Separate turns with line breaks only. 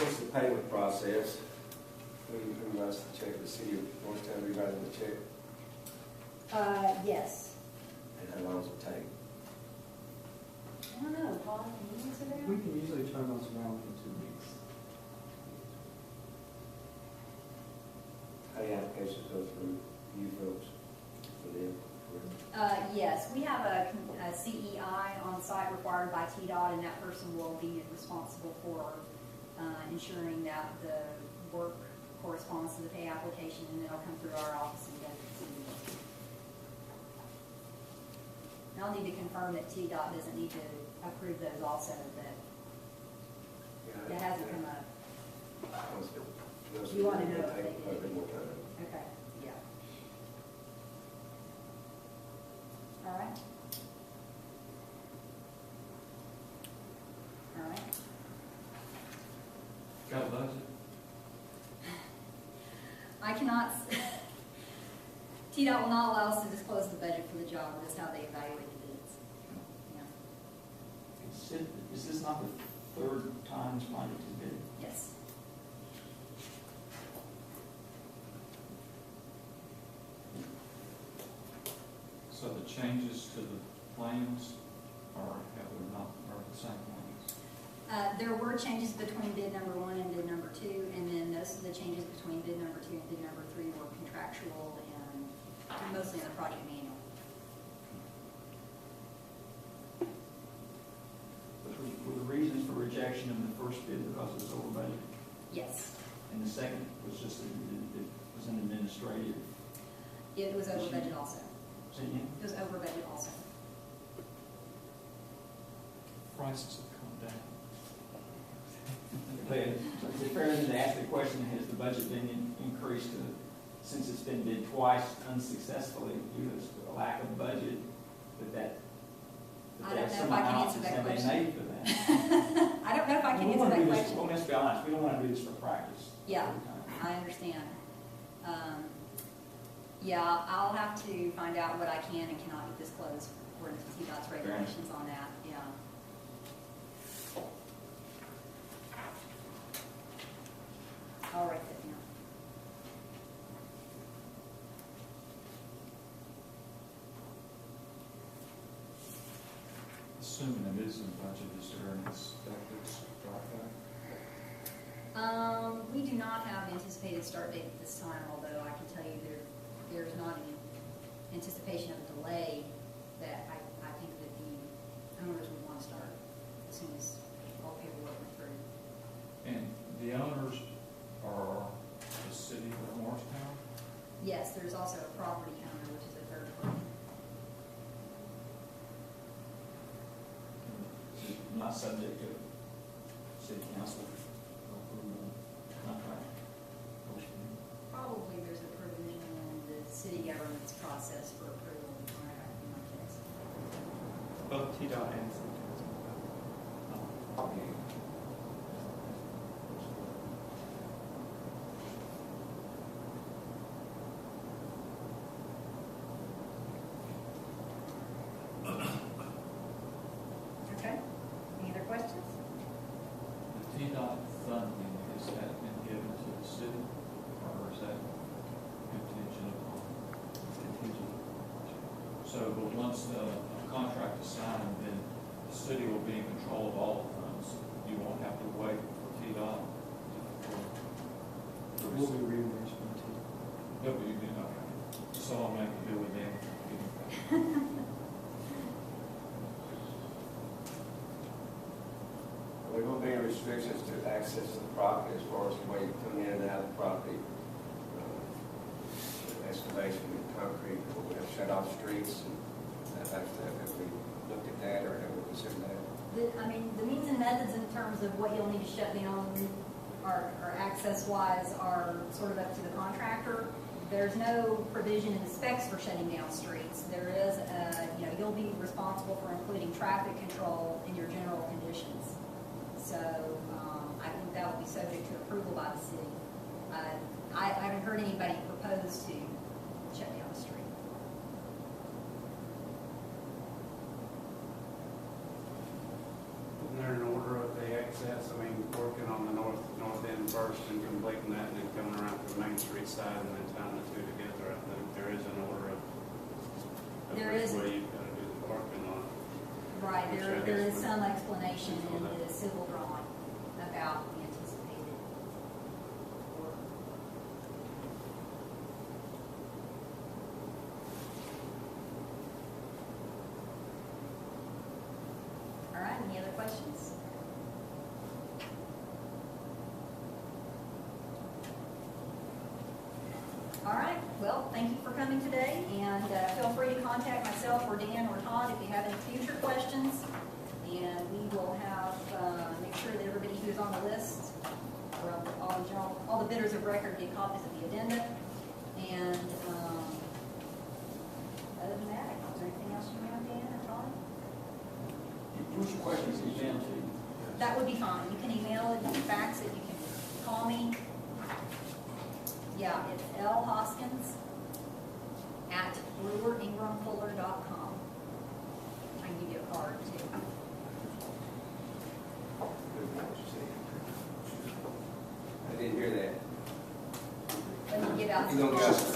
What's the payment process? Who writes the check? The city of Norristown rewriting the check?
Yes.
And how long does it take?
I don't know, Paul, can you answer that?
We can usually turn those around in 2 weeks.
How do applications go through you folks for them?
Yes, we have a CEI on site required by TDOT, and that person will be responsible for ensuring that the work corresponds to the pay application, and then it'll come through our office and go to the city. And I'll need to confirm that TDOT doesn't need to approve those also, but that hasn't come up. You want to know if they
Take a bit more time.
Okay, yeah. All right. All right.
Got a budget?
I cannot, TDOT will not allow us to disclose the budget for the job. That's how they evaluate the bids. Yeah.
Is this not the third time this project has been?
Yes.
So the changes to the plans are the same plans?
There were changes between bid number 1 and bid number 2, and then those the changes between bid number 2 and bid number 3 were contractual and mostly in the project manual.
Were the reasons for rejection of the first bid because it was over budget?
Yes.
And the second was just that it was an administrative?
It was over budget also.
Say again?
It was over budget also.
Prices have come down.
But is it fair to ask the question, has the budget been increased since it's been bid twice unsuccessfully due to a lack of budget,
I don't know if I can answer that question.
Have been made for that?
I don't know if I can answer that question.
Well, let's be honest, we don't want to do this for practice.
Yeah, I understand. Yeah, I'll have to find out what I can and cannot disclose according to TDOT's regulations on that, yeah. I'll write that down.
Assuming it is in the budget, is there an expected start date?
We do not have an anticipated start date at this time, although I can tell you there's not any anticipation of a delay that I think that the owners would want to start as soon as all paperwork went through.
And the owners are the city of Morristown?
Yes, there's also a property owner, which is a third party.
Not subject to city council approval, contract.
Probably there's a provision in the city government's process for approval of contract in my case.
Both TDOT and city council.
Okay, any other questions?
The TDOT funding, has that been given to the city, or is that contingent upon?
Contingent.
So, but once the contract is signed, then the city will be in control of all the funds. You won't have to wait for TDOT.
Will be reimbursement too.
No, but you do, okay. So I'll make a deal with them.
Are there going to be any restrictions to access to the property as far as the way you come in and out of the property? Excavation and concrete, will we have shut off streets and that type of stuff? Have we looked at that or have we considered that?
I mean, the means and methods in terms of what you'll need to shut down or access-wise are sort of up to the contractor. There's no provision in the specs for shutting down streets. There is, you'll be responsible for including traffic control in your general conditions. So I think that will be subject to approval by the city. I haven't heard anybody propose to shut down the street.
Isn't there an order of the access? I mean, working on the north
street side and then tying the two together. I think there is an order of
There
which
is.
way you've got to do the parking lot.
Right,
Which
there
I
there
guess
is
would-
some explanation
is
in
on
the civil drawing about the anticipated work. All right, any other questions? All right, well, thank you for coming today, and feel free to contact myself or Dan or Todd if you have any future questions. And we will have, make sure that everybody who's on the list, or all the bidders of record get copies of the addenda. And other than that, is there anything else you have, Dan or Todd?
Which questions email to?
That would be fine. You can email it, you can fax it, you can call me. Yeah, it's lhoskins@breweringramfuller.com. I can give you a card too.
I didn't hear that.
Let me get out
You
some
gonna give us
cards.